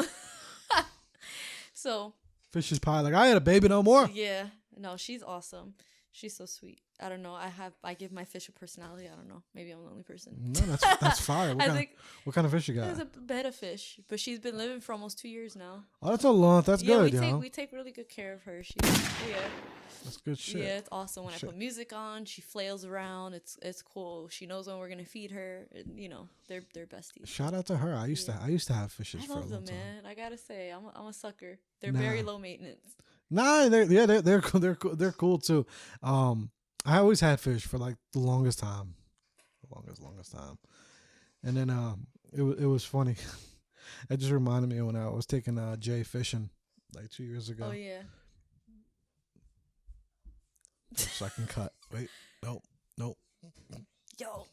So Fish is probably like, I ain't a baby no more. yeah, no, she's awesome. She's so sweet. I don't know. I give my fish a personality. I don't know. Maybe I'm the only person. No, that's fire. What kind of fish you got? There's a betta fish, but she's been living for almost 2 years now. Oh, that's a long. That's good, we take really good care of her. That's good shit. Yeah, it's awesome. When I put music on, she flails around. It's cool. She knows when we're gonna feed her. And, they're besties. Shout out to her. I used to have fishes for a long time. Man. I gotta say, I'm a sucker. They're very low maintenance. Nah, they're cool too. I always had fish for like the longest time, and then it was funny. It just reminded me when I was taking Jay fishing like 2 years ago. Oh yeah. So I can cut. Wait, nope. Yo.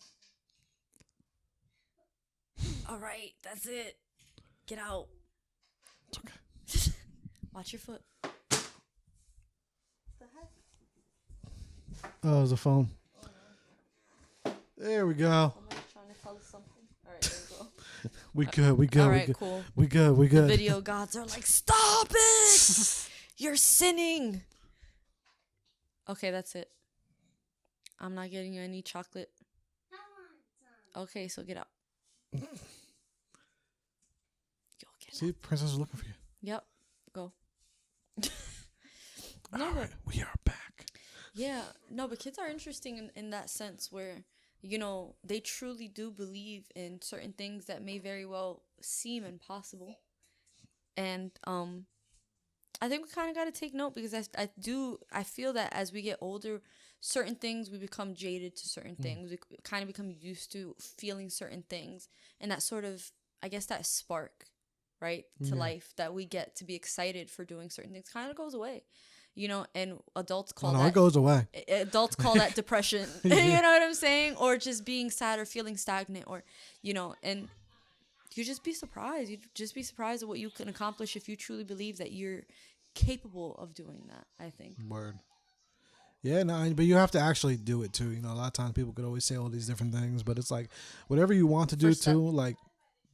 All right, that's it. Get out. It's okay. Watch your foot. Oh, it was a phone. There we go. Somebody's trying to tell us something. All right, there we go. We good. All right, cool. We good. The video gods are like, stop it! You're sinning. Okay, that's it. I'm not getting you any chocolate. Okay, so get out. Yo, get See, Princess is looking for you. Yep, go. All right, we are back. Yeah, no, but kids are interesting in that sense where, they truly do believe in certain things that may very well seem impossible. And I think we kind of got to take note because I feel that as we get older, certain things, we become jaded to certain things. We kind of become used to feeling certain things. And that sort of, I guess that spark, right, to life that we get to be excited for doing certain things kind of goes away. And adults call that... it goes away. Adults call that depression. You know what I'm saying? Or just being sad or feeling stagnant or, and you just be surprised. You just be surprised at what you can accomplish if you truly believe that you're capable of doing that, I think. Word. Yeah, no, but you have to actually do it too. A lot of times people could always say all these different things, but it's like whatever you want to do too, like,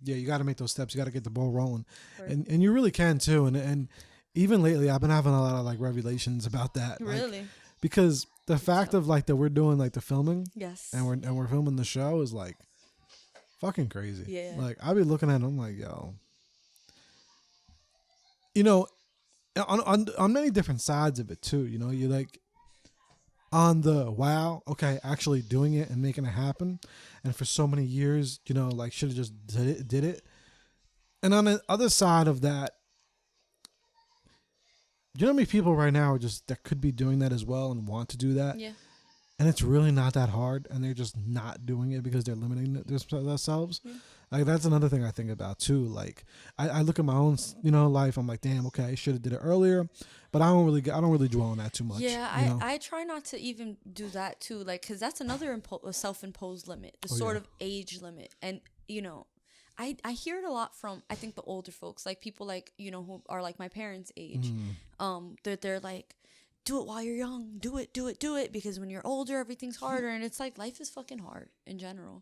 yeah, you got to make those steps. You got to get the ball rolling. And you really can too. And even lately, I've been having a lot of like revelations about that. Really? Like, because the fact of like that we're doing like the filming, yes, and we're filming the show is like fucking crazy. Yeah. Like I be looking at it, I'm like, yo, on many different sides of it too. You're like on the wow, okay, actually doing it and making it happen, and for so many years, like should have just did it. And on the other side of that. Do you know how many people right now are just that could be doing that as well and want to do that? Yeah. And it's really not that hard, and they're just not doing it because they're limiting themselves. Yeah. Like that's another thing I think about too. Like I look at my own, life. I'm like, damn, okay, I should have did it earlier, but I don't really dwell on that too much. Yeah, I try not to even do that too, like because that's another self-imposed limit, the sort of age limit, and I hear it a lot from, I think, the older folks, like people like, who are like my parents' age. They're like, do it while you're young. Do it. Because when you're older, everything's harder. And it's like, life is fucking hard in general.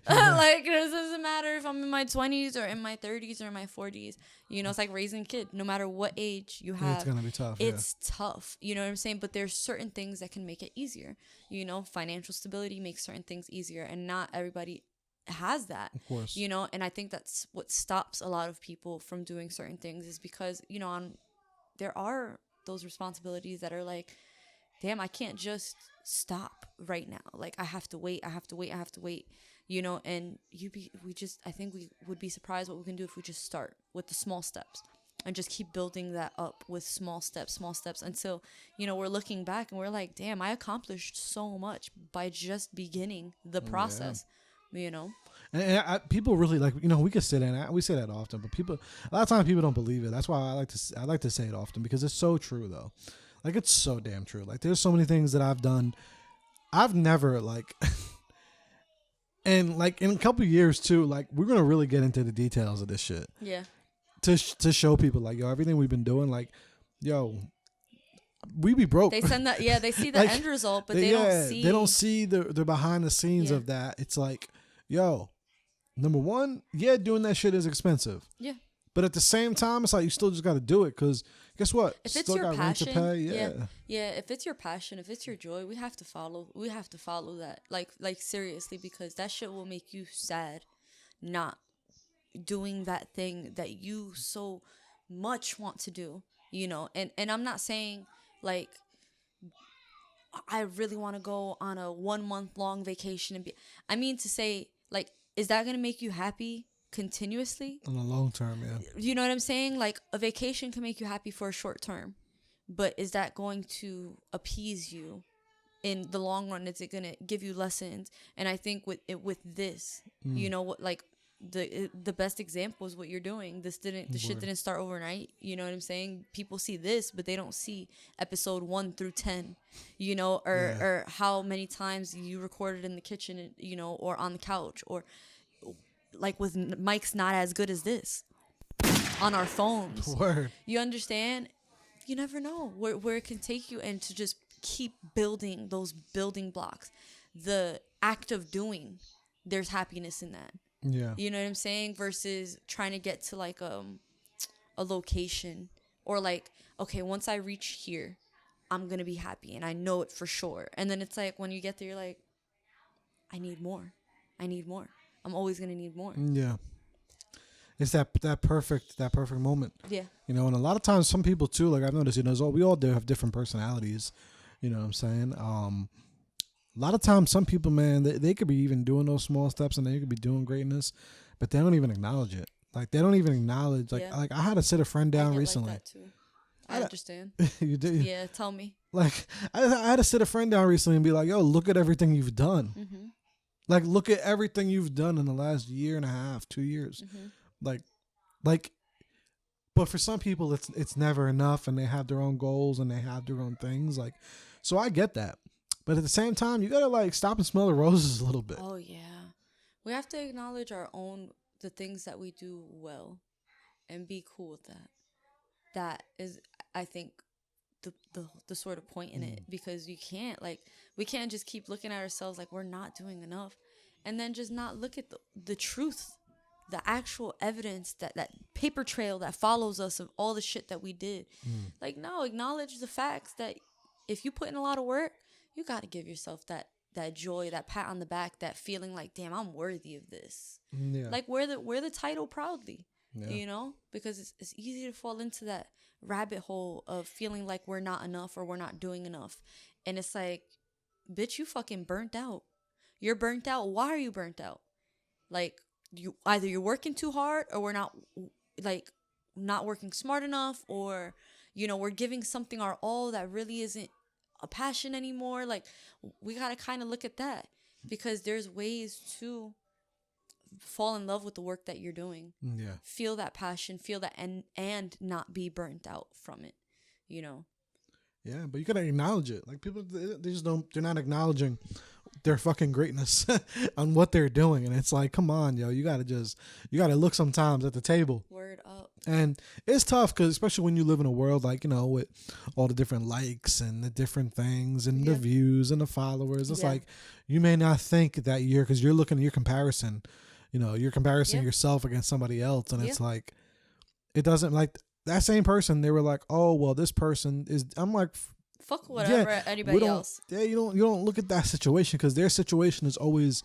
Like, it doesn't matter if I'm in my 20s or in my 30s or in my 40s. It's like raising a kid. No matter what age you have. It's going to be tough. It's tough. You know what I'm saying? But there's certain things that can make it easier. Financial stability makes certain things easier. And not everybody has that, of course, and I think that's what stops a lot of people from doing certain things is because there are those responsibilities that are like, damn, I can't just stop right now, like I have to wait, and I think we would be surprised what we can do if we just start with the small steps and just keep building that up with small steps until we're looking back and we're like, damn, I accomplished so much by just beginning the process. And people really like, we could sit and we say that often, but a lot of times people don't believe it. That's why I like to say it often because it's so true though. Like it's so damn true. Like there's so many things that I've done. I've never like, and like in a couple of years too, like we're going to really get into the details of this shit. Yeah. To show people like, yo, everything we've been doing, like, yo, we be broke. They send that. Yeah, they see the Like, end result, but they don't see. They don't see the behind the scenes of that. It's like, yo, number one, doing that shit is expensive. Yeah. But at the same time, it's like you still just got to do it because guess what? If it's still your got rent to passion, pay. yeah. If it's your passion, if it's your joy, we have to follow. We have to follow that, like seriously, because that shit will make you sad, not doing that thing that you so much want to do. You know, and I'm not saying like I really want to go on a 1 month long vacation and be. I mean to say like, is that gonna make you happy continuously in the long term? You know what I'm saying? Like a vacation can make you happy for a short term, but is that going to appease you in the long run? Is it gonna give you lessons? And I think with this, you know what, like the best example is what you're doing. The shit didn't start overnight. You know what I'm saying? People see this, but they don't see episode 1 through 10, you know, or how many times you recorded in the kitchen, you know, or on the couch, or like with mics not as good as this on our phones. Word. You understand? You never know where it can take you, and to just keep building those building blocks. The act of doing, there's happiness in that. Yeah. You know what I'm saying? Versus trying to get to like a location, or like, okay, once I reach here, I'm going to be happy and I know it for sure. And then it's like when you get there, you're like, I need more. I'm always going to need more. Yeah. It's that perfect moment. Yeah. You know, and a lot of times some people too, like I've noticed, you know, we all do have different personalities. You know what I'm saying? A lot of times some people, man, they could be even doing those small steps and they could be doing greatness, but they don't even acknowledge it. Like they don't even acknowledge, like I had to sit a friend down recently. Like that too. I understand. You did? Yeah, tell me. Like I had to sit a friend down recently and be like, yo, look at everything you've done. Mm-hmm. Like, look at everything you've done in the last year and a half, 2 years. Mm-hmm. Like, but for some people, it's never enough, and they have their own goals and they have their own things. Like, so I get that, but at the same time, you gotta like stop and smell the roses a little bit. Oh yeah, we have to acknowledge the things that we do well, and be cool with that. That is, I think, the sort of point in it, because we can't just keep looking at ourselves like we're not doing enough, and then just not look at the truth, the actual evidence, that paper trail that follows us of all the shit that we did. Like, no, acknowledge the facts that if you put in a lot of work, you got to give yourself that joy, that pat on the back, that feeling like, damn, I'm worthy of this. Yeah. Like wear the title proudly. You know, because it's easy to fall into that rabbit hole of feeling like we're not enough or we're not doing enough. And it's like, bitch, you fucking burnt out. You're burnt out. Why are you burnt out? Like, you're working too hard, or we're not working smart enough, or, you know, we're giving something our all that really isn't a passion anymore. Like, we got to kind of look at that, because there's ways to fall in love with the work that you're doing. Yeah. Feel that passion, feel that, and not be burnt out from it, you know? Yeah, but you gotta acknowledge it. Like, people, they just don't, they're not acknowledging their fucking greatness on what they're doing. And it's like, come on, yo, you gotta look sometimes at the table. Word up. And it's tough, because especially when you live in a world, like, you know, with all the different likes and the different things and the views and the followers, it's like, you may not think that because you're looking at your comparison, you know, you're comparing yourself against somebody else. And it's like, it doesn't, like, that same person, they were like, oh, well, this person is, I'm like, fuck whatever anybody else. Yeah, you don't look at that situation, because their situation is always,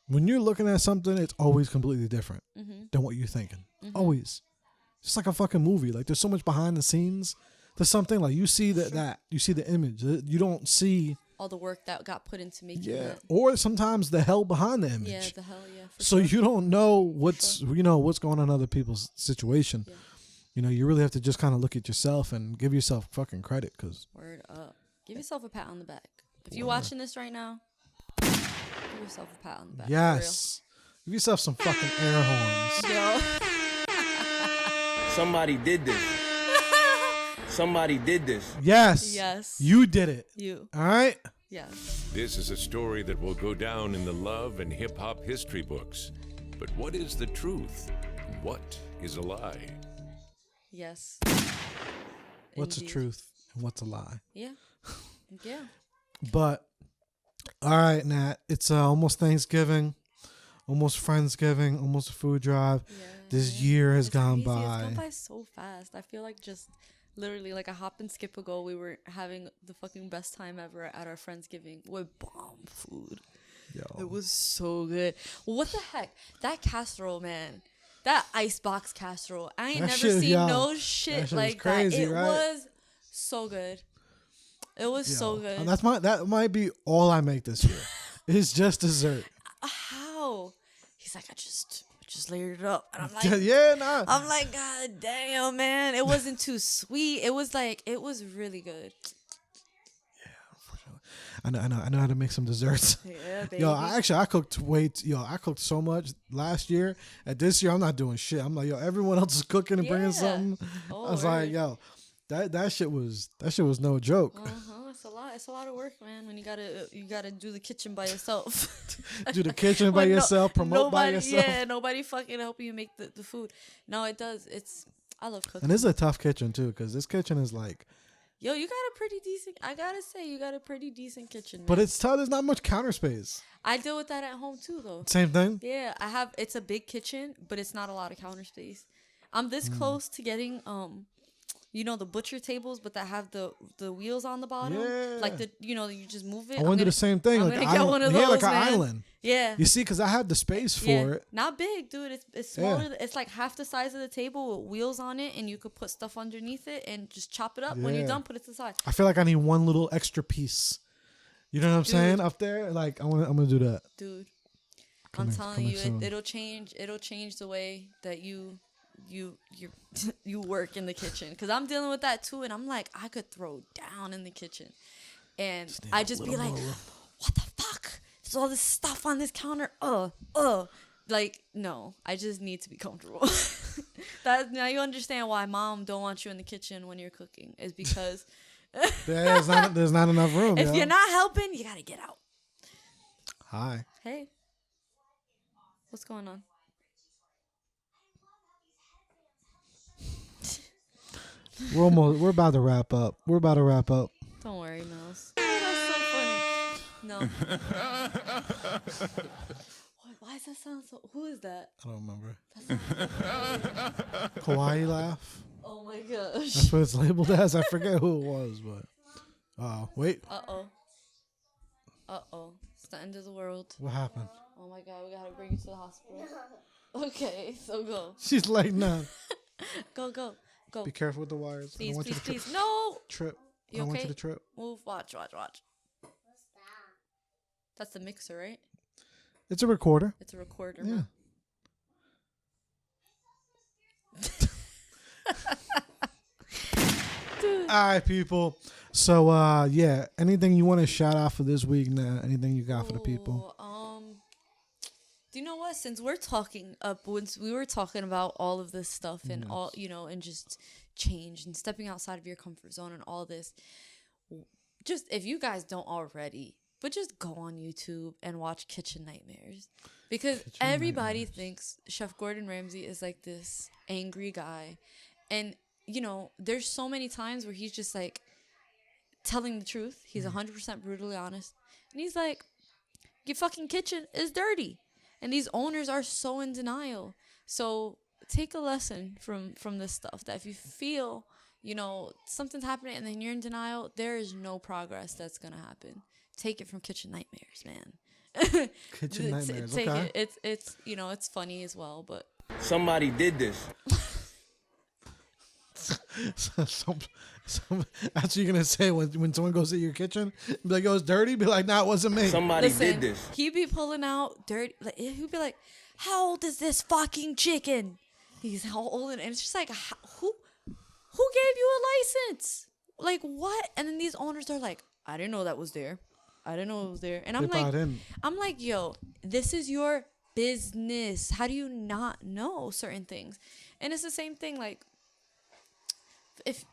when you're looking at something, it's always completely different than what you're thinking. Always. It's like a fucking movie. Like, there's so much behind the scenes to something. Like, you see that you see the image. You don't see all the work that got put into making it. Or sometimes the hell behind the image. Yeah, the hell, so you don't know what's going on in other people's situation. Yeah. You know, you really have to just kind of look at yourself and give yourself fucking credit. Word up. Give yourself a pat on the back. If you're watching this right now, give yourself a pat on the back. Yes. Give yourself some fucking air horns. Yo. Somebody did this. Somebody did this. Yes. Yes. You did it. You. All right? Yes. This is a story that will go down in the love and hip-hop history books. But what is the truth? What is a lie? Yes. What's the truth? and what's a lie. Yeah. Yeah. But all right, Nat, it's almost Thanksgiving, almost Friendsgiving, almost a food drive. Yeah. This year has It's gone crazy. It's by. gone by so fast. I feel like just literally like a hop and skip ago, we were having the fucking best time ever at our Friendsgiving with bomb food. Yo. It was so good. What the heck? That casserole, man. That icebox casserole. I ain't That never shit, seen yo, no that shit shit was like crazy, that. It right? was so good. It was so good. And that might be all I make this year. It's just dessert. How? He's like, I just layered it up. And I'm like, Yeah, nah. I'm like, God damn, man. It wasn't too sweet. It was really good. I know how to make some desserts. Yeah, baby. Yo, I cooked I cooked so much last year. At this year, I'm not doing shit. I'm like, yo, everyone else is cooking and bringing Yeah. something. Oh, I was word. like, yo, that shit was no joke. It's a lot of work, man. When you gotta do the kitchen by yourself. Do the kitchen by When yourself, promote by nobody, yourself. Yeah, nobody fucking helping you make the food. No, it does. I love cooking. And this is a tough kitchen too, because this kitchen is like, Yo, you got a pretty decent. I gotta say, you got a pretty decent kitchen. Man. but it's tough. There's not much counter space. I deal with that at home too, though. Same thing. Yeah, it's a big kitchen, but it's not a lot of counter space. I'm this close to getting the butcher tables, but that have the wheels on the bottom. Yeah. Like you just move it. I want to do the same thing. I'm Like gonna get one of yeah, like those, an man. island. Yeah. You see, because I have the space for Yeah. it. Not big, dude. It's smaller. It's like half the size of the table with wheels on it, and you could put stuff underneath it and just chop it up. When you're Yeah. done, put it to the side. I feel like I need one little extra piece. You know what I'm saying? Up there, like I'm gonna do that. Dude, Coming- I'm telling coming you, soon. it'll change the way that you work in the kitchen. Because I'm dealing with that too, and I'm like, I could throw down in the kitchen, and I just be like, what the fuck? There's all this stuff on this counter. Like, no, I just need to be comfortable. Now you understand why mom don't want you in the kitchen when you're cooking, is because There's not enough room. if yo. you're not helping, you gotta get out. Hi. Hey, what's going on? We're about to wrap up. Don't worry, Mills. That's so funny. No. Why does that sound so? Who is that? I don't remember. That sounds Hawaii laugh. oh my gosh. That's what it's labeled as. I forget who it was, but wait. Uh oh. It's the end of the world. What happened? Oh my god, we gotta bring you to the hospital. Okay, so go. She's like, nah. Go. Be careful with the wires. I Please, don't want you please, to please. No! trip. I You don't want okay? you to trip. Move. Watch. What's that? That's the mixer, right? It's a recorder. It's a recorder. Yeah. Dude. All right, people. So, anything you want to shout out for this week now? Anything you got for the people? Do you know what? Since we're talking once we were talking about all of this stuff and all, and just change and stepping outside of your comfort zone and all this, just if you guys don't already, but just go on YouTube and watch Kitchen Nightmares, because everybody thinks Chef Gordon Ramsay is like this angry guy, and there's so many times where he's just like telling the truth. He's 100% brutally honest, and he's like, your fucking kitchen is dirty. And these owners are so in denial. So take a lesson from this stuff, that if you feel, something's happening and then you're in denial, there is no progress that's going to happen. Take it from Kitchen Nightmares, man. Kitchen Nightmares, Take okay. it. It's it's funny as well, but Somebody did this. That's what you're gonna say when someone goes to your kitchen. Be like, "Yo, it's dirty." Be like, "Nah, it wasn't me." Somebody listen, did this. he'd be pulling out dirty. Like, he'd be like, "How old is this fucking chicken?" He's how old, and it's just like, who gave you a license? Like, what? And then these owners are like, "I didn't know that was there. I didn't know it was there." And I'm like, yo, this is your business. How do you not know certain things? And it's the same thing. Like, if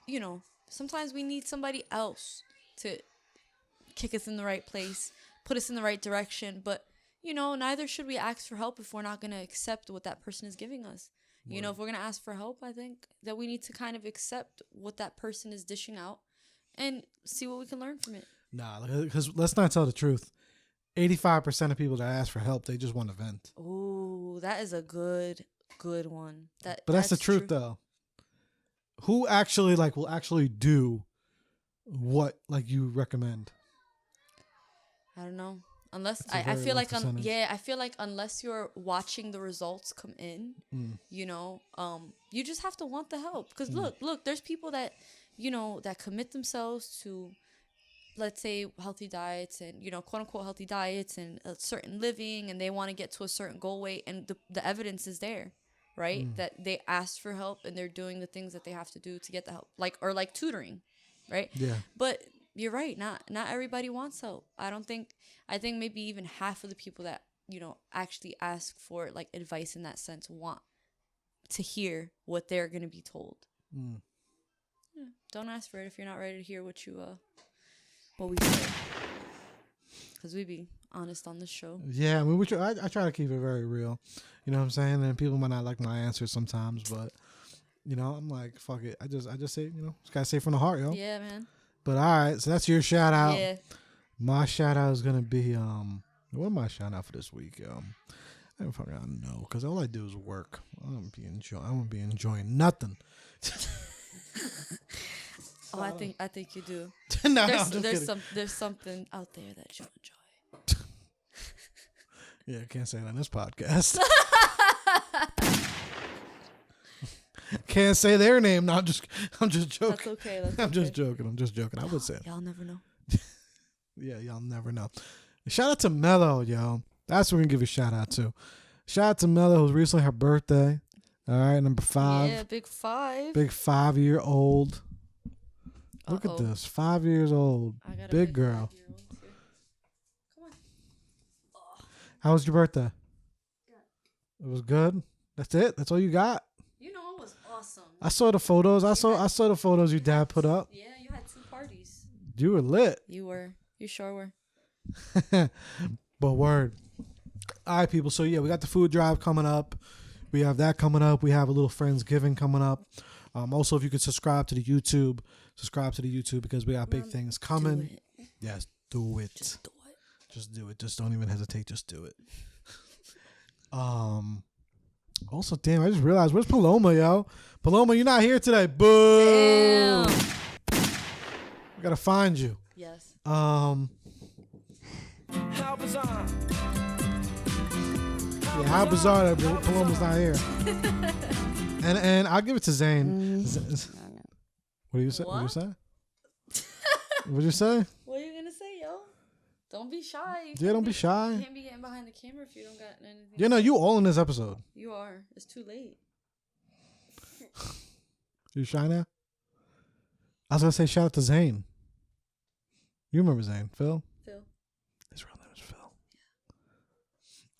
sometimes we need somebody else to kick us in the right place, put us in the right direction. But, neither should we ask for help if we're not going to accept what that person is giving us. If we're going to ask for help, I think that we need to kind of accept what that person is dishing out and see what we can learn from it. Nah, because let's not tell the truth. 85% of people that ask for help, they just want to vent. Oh, that is a good one. But that's the truth, though. Who actually will actually do what you recommend? I don't know. Unless That's a I very feel low like percentage. I feel like unless you're watching the results come in, you know, you just have to want the help. Because look, there's people that, you know, that commit themselves to, let's say, healthy diets and, you know, quote unquote healthy diets and a certain living, and they want to get to a certain goal weight, and the evidence is there, right? That they asked for help and they're doing the things that they have to do to get the help, like tutoring, right? Yeah. But you're right. Not everybody wants help. I think maybe even half of the people that, you know, actually ask for like advice in that sense want to hear what they're going to be told. Yeah. Don't ask for it if you're not ready to hear what we say. Because we be honest on this show. Yeah, I mean, I try to keep it very real. You know what I'm saying? And people might not like my answers sometimes, but, you know, I'm like, fuck it. I just say, you know, just gotta say from the heart, yo. Yeah, man. But all right, so that's your shout out. Yeah. My shout out is gonna be what am I shout out for this week? I don't fucking know, because all I do is work. I won't be enjoying nothing. Oh, I think you do. No, There's something out there that you enjoy. Yeah, I can't say that on this podcast. Can't say their name. No, I'm just joking. That's okay. I'm just joking. I would say it. Y'all never know. Yeah, y'all never know. Shout out to Mello, yo. That's what we're gonna give a shout out to. Shout out to Mello, who's recently her birthday. All right, number 5. Yeah, big 5. Big 5-year-old. Look at this, 5 years old. I got a Big girl. 5-year-old here. Come on. How was your birthday? Good. It was good. That's it. That's all you got. You know, it was awesome. I saw the photos. I saw the photos your dad put up. Yeah, you had 2 parties. You were lit. You were. You sure were. But word. All right, people. So yeah, we got the food drive coming up. We have that coming up. We have a little Friendsgiving coming up. Also, if you could subscribe to the YouTube because we got big things coming. Do it. Yes, do it. Just do it. Just do it. Just don't even hesitate. Just do it. Also, damn, I just realized, where's Paloma, yo? Paloma, you're not here today. Boo. Damn. We gotta find you. Yes. Yeah, how bizarre that Paloma's not here. And I'll give it to Zane. What do you say? What do you say? What'd you say? What are you gonna say, yo? Don't be shy. Yeah, don't be shy. You can't be getting behind the camera if you don't got anything. Yeah, no, you all in this episode. You are. It's too late. You shy now? I was gonna say shout out to Zane. You remember Zane, Phil? Phil. His real name is Phil.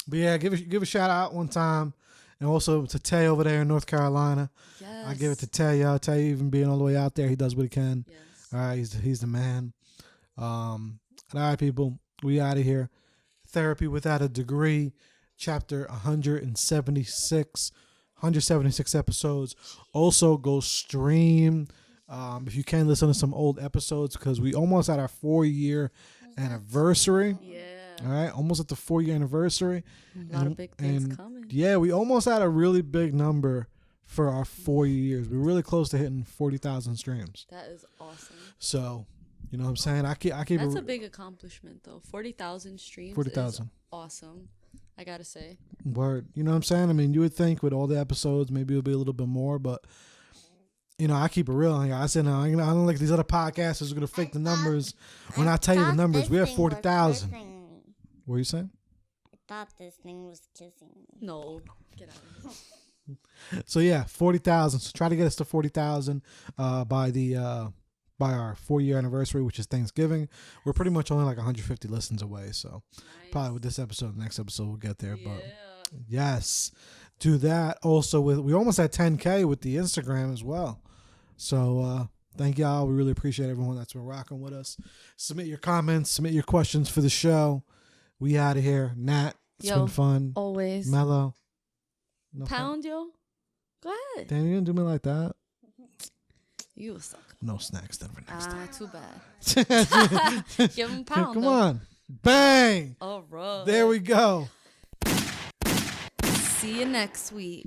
But yeah, give a shout out one time, and also to Tay over there in North Carolina. Yes. I give it to Tay, yo. Tay even being all the way out there, he does what he can. Yes. All right, he's the man. All right, people, we out of here. Therapy Without a Degree, chapter 176 episodes. Also, go stream. If you can, listen to some old episodes, because we almost at our 4-year anniversary. Yeah. All right, almost at the 4-year anniversary. A lot of big things coming. Yeah, we almost had a really big number for our 4 years. We're really close to hitting 40,000 streams. That is awesome. So, you know what I'm saying? I keep That's a big accomplishment, though. 40,000 streams. 40,000. Awesome. I gotta say. Word. You know what I'm saying? I mean, you would think with all the episodes, maybe it'll be a little bit more, but you know, I keep it real. I said, no, I don't like these other podcasters are gonna fake the numbers. When I tell you the numbers, we have 40,000. What are you saying? I thought this thing was kissing me. No. Get out of here. So yeah, 40,000. So try to get us to 40,000 by our 4-year anniversary, which is Thanksgiving. We're pretty much only like 150 listens away. So probably with this episode, the next episode, we'll get there. Yeah. But yes, do that. Also, we almost had 10K with the Instagram as well. So thank y'all. We really appreciate everyone that's been rocking with us. Submit your comments, submit your questions for the show. We out of here. Nat, it's been fun. Always. Mellow. No Pound, yo. Go ahead. Damn, you didn't do me like that. You a sucker. No snacks then for next time. Too bad. Give him a pound. Come though. on. Bang. All right. There we go. See you next week.